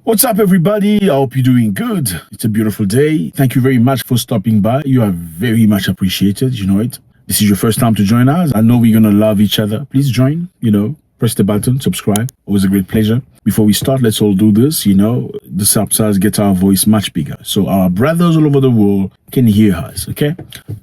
What's up, everybody? I hope you're doing good. It's a beautiful day. Thank you very much for stopping by. You are very much appreciated. You know it. This is your first time to join us. I know we're going to love each other. Please join, press the button, subscribe. Always a great pleasure. Before we start, let's all do this. The substars get our voice much bigger, so our brothers all over the world can hear us, okay?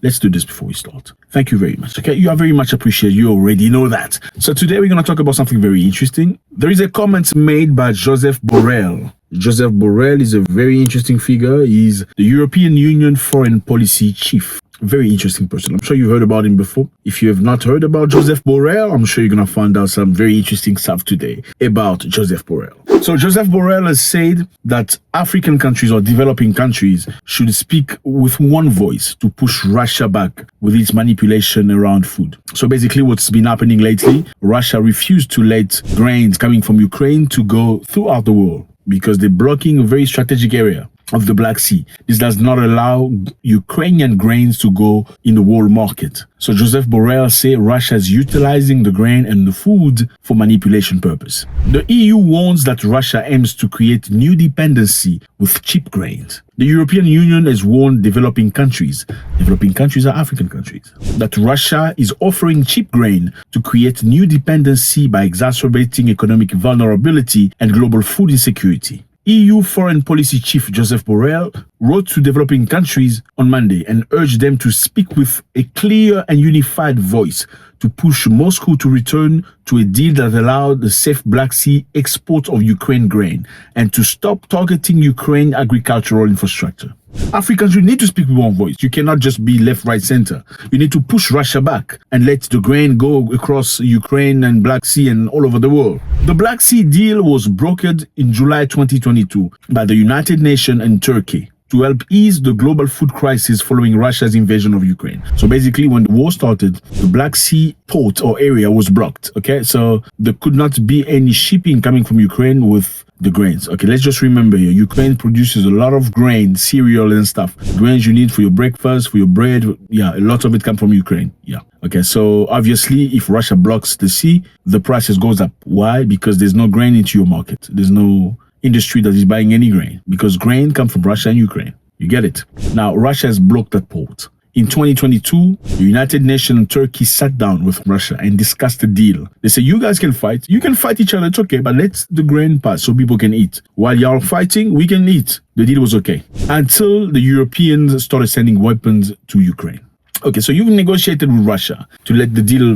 Let's do this before we start. Thank you very much, okay? You are very much appreciated. You already know that. So today we're going to talk about something very interesting. There is a comment made by Josep Borell. Josep Borell is a very interesting figure. He's the European Union foreign policy chief. Very interesting person. I'm sure you heard about him before. If you have not heard about Josep Borell, I'm sure you're going to find out some very interesting stuff today about Josep Borell. So Josep Borell has said that African countries or developing countries should speak with one voice to push Russia back with its manipulation around food. So basically what's been happening lately, Russia refused to let grains coming from Ukraine to go throughout the world because they're blocking a very strategic area of the Black Sea. This does not allow Ukrainian grains to go in the world market. So Josep Borell say Russia is utilizing the grain and the food for manipulation purpose. The EU warns that Russia aims to create new dependency with cheap grains. The European Union has warned developing countries are African countries, that Russia is offering cheap grain to create new dependency by exacerbating economic vulnerability and global food insecurity. EU Foreign Policy Chief Josep Borell wrote to developing countries on Monday and urged them to speak with a clear and unified voice to push Moscow to return to a deal that allowed the safe Black Sea export of Ukraine grain and to stop targeting Ukraine agricultural infrastructure. Africans, you need to speak with one voice. You cannot just be left, right, center. You need to push Russia back and let the grain go across Ukraine and Black Sea and all over the world. The Black Sea deal was brokered in July 2022 by the United Nations and Turkey to help ease the global food crisis following Russia's invasion of Ukraine. So basically, when the war started, the Black Sea port or area was blocked, okay? So there could not be any shipping coming from Ukraine with the grains. Okay, let's just remember here, Ukraine produces a lot of grain, cereal and stuff. Grains you need for your breakfast, for your bread. Yeah, a lot of it comes from Ukraine. Yeah. Okay, so obviously, if Russia blocks the sea, the prices goes up. Why? Because there's no grain into your market. There's no industry that is buying any grain because grain comes from Russia and Ukraine. You get it? Now, Russia has blocked that port. In 2022, the United Nations and Turkey sat down with Russia and discussed a deal. They say, you guys can fight. You can fight each other. It's okay, but let the grain pass so people can eat. While y'all fighting, we can eat. The deal was okay. Until the Europeans started sending weapons to Ukraine. Okay, so you've negotiated with Russia to let the deal,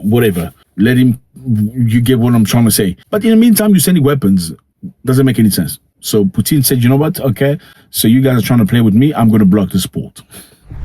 whatever. Let him, you get what I'm trying to say. But in the meantime, you're sending weapons. Doesn't make any sense. So Putin said, you know what? Okay, so you guys are trying to play with me. I'm going to block the port.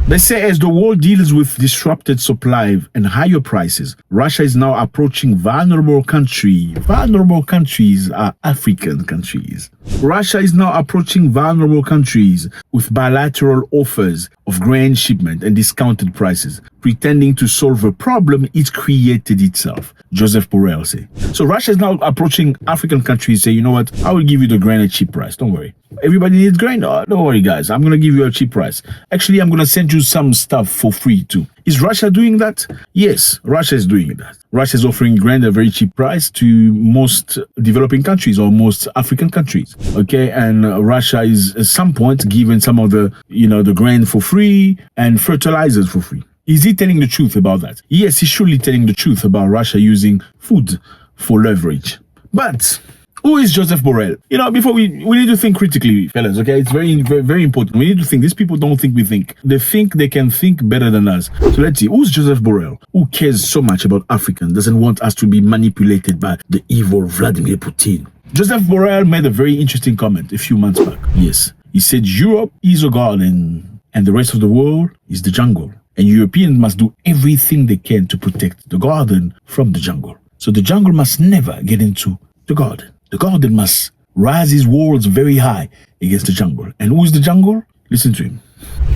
They say as the world deals with disrupted supply and higher prices, Russia is now approaching vulnerable countries. Vulnerable countries are African countries. Russia is now approaching vulnerable countries with bilateral offers of grain shipment and discounted prices, pretending to solve a problem it created itself, Josep Borell say. So Russia is now approaching African countries, say, you know what, I will give you the grain at cheap price. Don't worry. Everybody needs grain. Oh, don't worry, guys. I'm going to give you a cheap price. Actually, I'm going to send you some stuff for free too. Is Russia doing that? Yes, Russia is doing that. Russia is offering grain at a very cheap price to most developing countries or most African countries. Okay, and Russia is at some point giving some of the, the grain for free and fertilizers for free. Is he telling the truth about that? Yes, he's surely telling the truth about Russia using food for leverage. But who is Josep Borell? Before we need to think critically, fellas, okay? It's very, very, very important. We need to think. These people don't think we think. They think they can think better than us. So let's see. Who's Josep Borell? Who cares so much about Africans? Doesn't want us to be manipulated by the evil Vladimir Putin. Josep Borell made a very interesting comment a few months back. Yes. He said Europe is a garden and the rest of the world is the jungle. And Europeans must do everything they can to protect the garden from the jungle. So the jungle must never get into the garden. The garden must rise his walls very high against the jungle. And who is the jungle? Listen to him.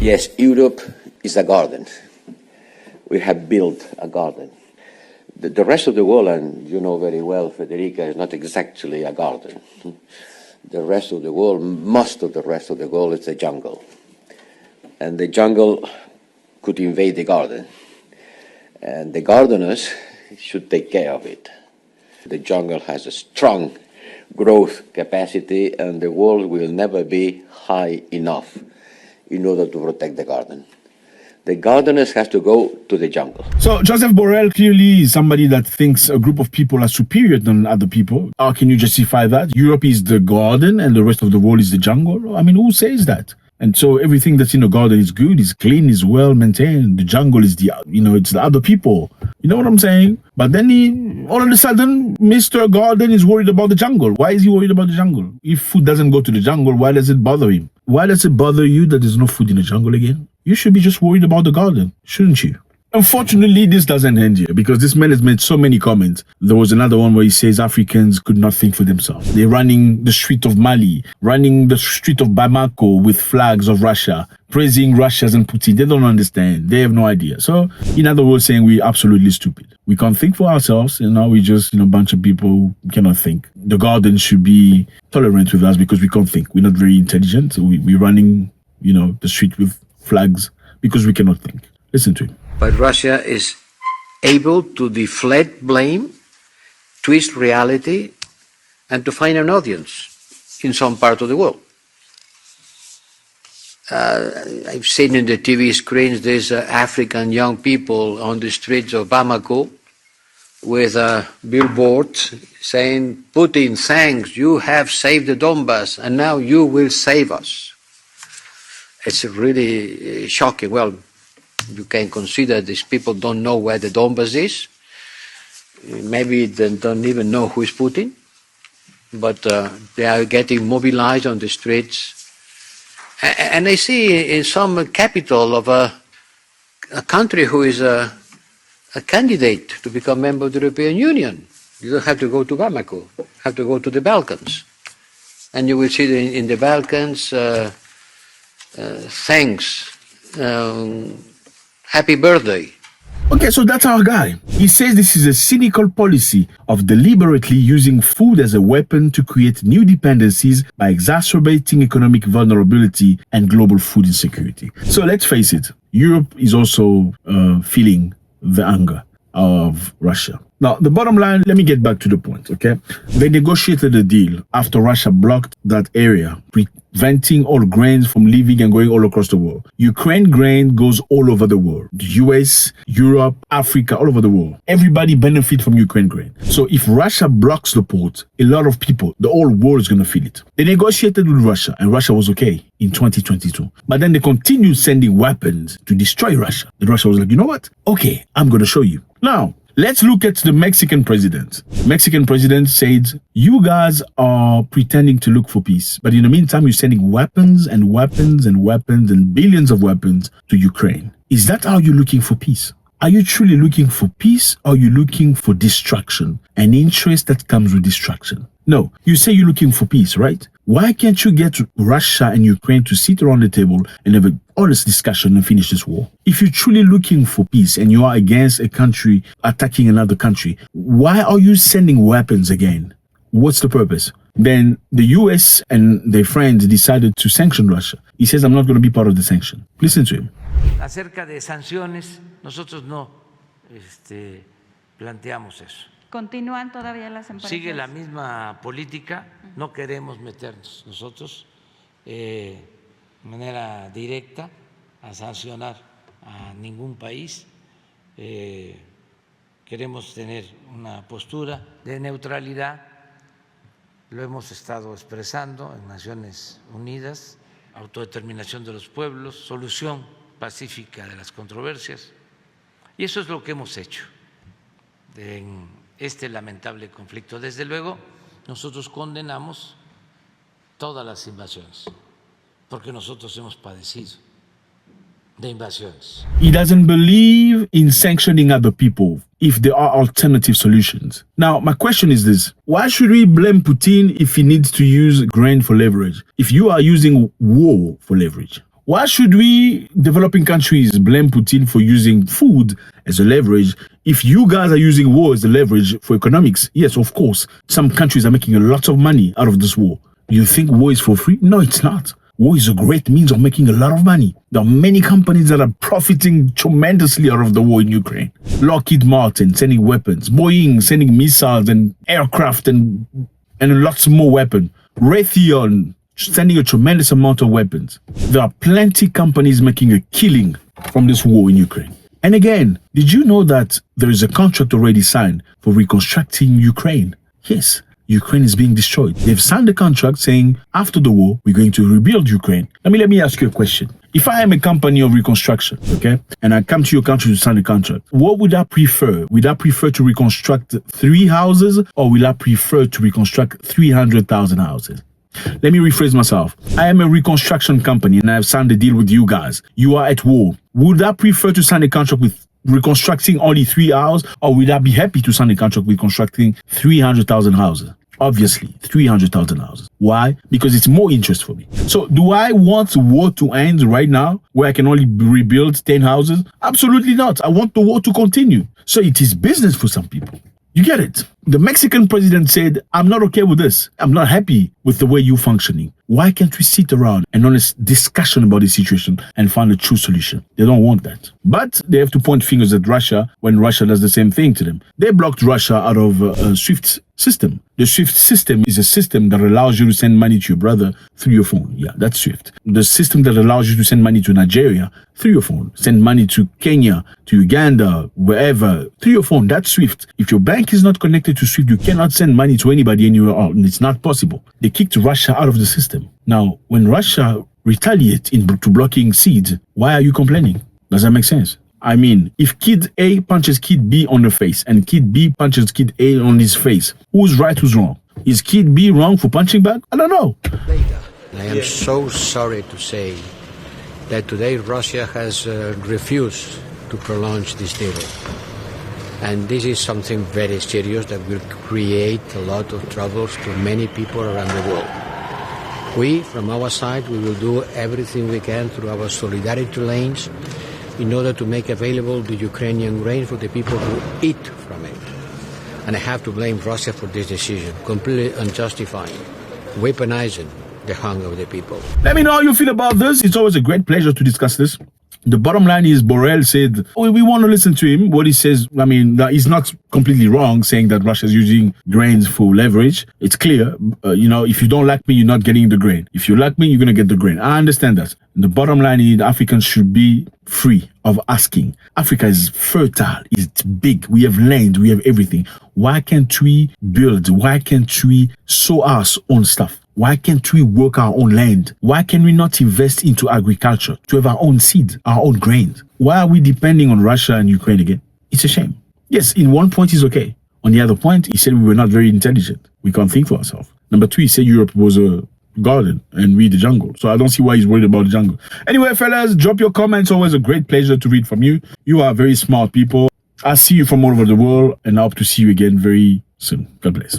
Yes, Europe is a garden. We have built a garden. The rest of the world, and you know very well, Federica, is not exactly a garden. The rest of the world, most of the rest of the world is a jungle. And the jungle could invade the garden. And the gardeners should take care of it. The jungle has a strong growth capacity, and the world will never be high enough in order to protect the garden. The gardeners has to go to the jungle. So Josep Borell clearly is somebody that thinks a group of people are superior than other people. How can you justify that? Europe is the garden and the rest of the world is the jungle? I mean, who says that? And so everything that's in the garden is good, is clean, is well maintained. The jungle is it's the other people. You know what I'm saying? But then all of a sudden, Mr. Garden is worried about the jungle. Why is he worried about the jungle? If food doesn't go to the jungle, why does it bother him? Why does it bother you that there's no food in the jungle again? You should be just worried about the garden, shouldn't you? Unfortunately, this doesn't end here because this man has made so many comments. There was another one where he says Africans could not think for themselves. They're running the street of Mali, running the street of Bamako with flags of Russia, praising Russians and Putin. They don't understand. They have no idea. So, in other words, saying we're absolutely stupid. We can't think for ourselves. We just, a bunch of people who cannot think. The garden should be tolerant with us because we can't think. We're not very intelligent. So we're running, the street with flags because we cannot think. Listen to him. But Russia is able to deflect blame, twist reality, and to find an audience in some part of the world. I've seen in the TV screens these African young people on the streets of Bamako with a billboard saying, Putin, thanks, you have saved the Donbass, and now you will save us. It's really shocking. Well, you can consider these people don't know where the Donbass is. Maybe they don't even know who is Putin. But they are getting mobilized on the streets. And I see in some capital of a country who is a candidate to become member of the European Union. You don't have to go to Bamako. You have to go to the Balkans. And you will see in the Balkans, thanks, happy birthday. Okay, so that's our guy. He says this is a cynical policy of deliberately using food as a weapon to create new dependencies by exacerbating economic vulnerability and global food insecurity. So let's face it, Europe is also feeling the anger of Russia. Now, the bottom line, let me get back to the point, okay? They negotiated a deal after Russia blocked that area, preventing all grains from leaving and going all across the world. Ukraine grain goes all over the world. The US, Europe, Africa, all over the world. Everybody benefit from Ukraine grain. So if Russia blocks the port, a lot of people, the whole world is going to feel it. They negotiated with Russia and Russia was okay in 2022. But then they continued sending weapons to destroy Russia. And Russia was like, you know what? Okay, I'm going to show you. Now, let's look at the Mexican president. Mexican president said, you guys are pretending to look for peace. But in the meantime, you're sending weapons and weapons and weapons and billions of weapons to Ukraine. Is that how you're looking for peace? Are you truly looking for peace or are you looking for distraction? An interest that comes with distraction. No, you say you're looking for peace, right? Why can't you get Russia and Ukraine to sit around the table and have an honest discussion and finish this war? If you're truly looking for peace and you are against a country attacking another country, why are you sending weapons again? What's the purpose? Then the US and their friends decided to sanction Russia. He says, I'm not going to be part of the sanction. Listen to him. Acerca de sanciones, nosotros no planteamos eso. ¿Continúan todavía las empresas? Sigue la misma política, no queremos meternos nosotros de manera directa a sancionar a ningún país. Queremos tener una postura de neutralidad, lo hemos estado expresando en Naciones Unidas, autodeterminación de los pueblos, solución pacífica de las controversias, y eso es lo que hemos hecho en este lamentable conflicto. Desde luego, nosotros condenamos todas las invasiones, porque nosotros hemos padecido de invasiones. He doesn't believe in sanctioning other people if there are alternative solutions. Now, my question is this. Why should we blame Putin if he needs to use grain for leverage? If you are using war for leverage? Why should we, developing countries, blame Putin for using food as a leverage if you guys are using war as a leverage for economics? Yes, of course, some countries are making a lot of money out of this war. You think war is for free? No, it's not. War is a great means of making a lot of money. There are many companies that are profiting tremendously out of the war in Ukraine. Lockheed Martin sending weapons, Boeing sending missiles and aircraft and and lots more weapons. Raytheon sending a tremendous amount of weapons. There are plenty companies making a killing from this war in Ukraine. And again, did you know that there is a contract already signed for reconstructing Ukraine? Yes, Ukraine is being destroyed. They've signed a contract saying after the war, we're going to rebuild Ukraine. Let me ask you a question. If I am a company of reconstruction, okay, and I come to your country to sign a contract, what would I prefer? Would I prefer to reconstruct 3 houses, or will I prefer to reconstruct 300,000 houses? Let me rephrase myself. I am a reconstruction company and I have signed a deal with you guys. You are at war. Would I prefer to sign a contract with reconstructing only 3 houses, or would I be happy to sign a contract with constructing 300,000 houses? Obviously, 300,000 houses. Why? Because it's more interest for me. So do I want war to end right now where I can only rebuild 10 houses? Absolutely not. I want the war to continue. So it is business for some people. You get it? The Mexican president said, I'm not okay with this. I'm not happy with the way you're functioning. Why can't we sit around and honest discussion about the situation and find a true solution? They don't want that. But they have to point fingers at Russia when Russia does the same thing to them. They blocked Russia out of a SWIFT system. The SWIFT system is a system that allows you to send money to your brother through your phone. Yeah, that's SWIFT. The system that allows you to send money to Nigeria through your phone. Send money to Kenya, to Uganda, wherever, through your phone. That's SWIFT. If your bank is not connected to SWIFT, you cannot send money to anybody anywhere else. It's not possible. They kicked Russia out of the system. Now, when Russia retaliates to blocking seeds, why are you complaining? Does that make sense? I mean, if kid A punches kid B on the face and kid B punches kid A on his face, who's right, who's wrong? Is kid B wrong for punching back? I don't know. I am so sorry to say that today Russia has refused to prolong this deal. And this is something very serious that will create a lot of troubles to many people around the world. We, from our side, we will do everything we can through our solidarity lanes in order to make available the Ukrainian grain for the people who eat from it. And I have to blame Russia for this decision, completely unjustified, weaponizing the hunger of the people. Let me know how you feel about this. It's always a great pleasure to discuss this. The bottom line is Borell said, we want to listen to him. What he says, I mean, he's not completely wrong saying that Russia is using grains for leverage. It's clear, if you don't like me, you're not getting the grain. If you like me, you're going to get the grain. I understand that. The bottom line is Africans should be free of asking. Africa is fertile. It's big. We have land. We have everything. Why can't we build? Why can't we sow our own stuff? Why can't we work our own land? Why can we not invest into agriculture to have our own seed, our own grains? Why are we depending on Russia and Ukraine again? It's a shame. Yes, in one point he's okay. On the other point, he said we were not very intelligent. We can't think for ourselves. Number 2, he said Europe was a garden and we the jungle. So I don't see why he's worried about the jungle. Anyway, fellas, drop your comments. Always a great pleasure to read from you. You are very smart people. I'll see you from all over the world and I hope to see you again very soon. God bless.